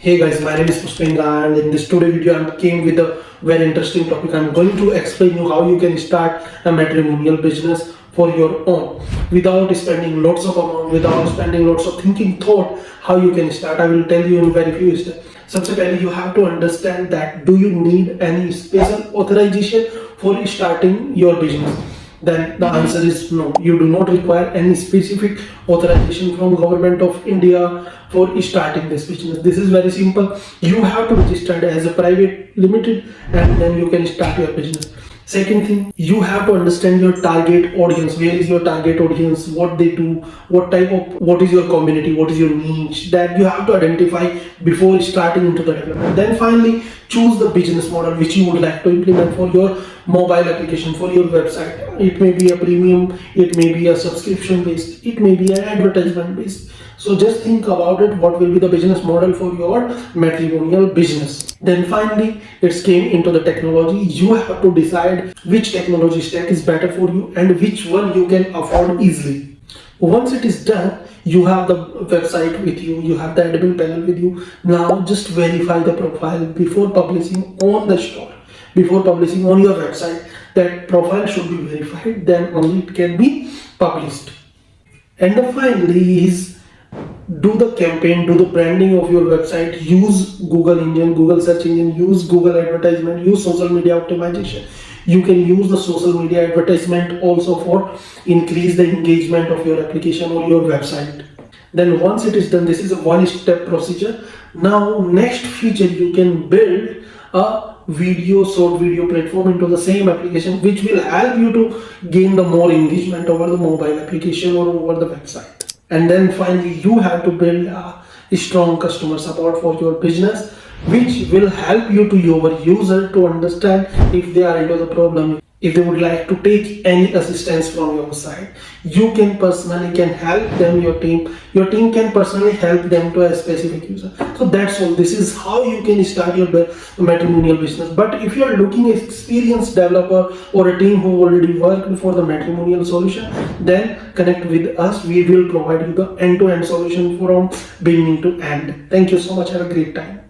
Hey guys, my name is Pushpendra and in this today video I came with a very interesting topic. I'm going to explain you how you can start a matrimonial business for your own without spending lots of amount, without spending lots of thinking thought how you can start. I will tell you in very few steps. सबसे पहले you have to understand that do you need any special authorization for starting your business? Then the answer is no. You do not require any specific authorization from government of India for starting this business. This is very simple. You have to register as a private limited and then you can start your business. Second thing, you have to understand your target audience. Where is your target audience? What they do? What is your community? What is your niche? That you have to identify before starting into the development. Then finally, choose the business model which you would like to implement for your mobile application, for your website. It may be a premium, it may be a subscription based, it may be an advertisement based. So just think about it, what will be the business model for your matrimonial business. Then finally, it came into the technology. You have to decide which technology stack is better for you and which one you can afford easily. Once it is done, you have the website with you, you have the admin panel with you. Now just verify the profile before publishing on the store, before publishing on your website. That profile should be verified, then only it can be published. And the finally is do the campaign, do the branding of your website, use Google engine, Google search engine, use Google advertisement, use social media optimization. You can use the social media advertisement also for increase the engagement of your application or your website. Then once it is done, this is a one-step procedure. Now next feature, you can build a short video platform into the same application which will help you to gain the more engagement over the mobile application or over the website. And then finally, you have to build a strong customer support for your business, which will help you to your user to understand if they are into the problem, if they would like to take any assistance from your side. You can personally can help them, your team can personally help them to a specific user. So that's all. This is how you can start your matrimonial business. But if you are looking at experienced developer or a team who already worked for the matrimonial solution, then connect with us. We will provide you the end-to-end solution from beginning to end. Thank you so much. Have a great time.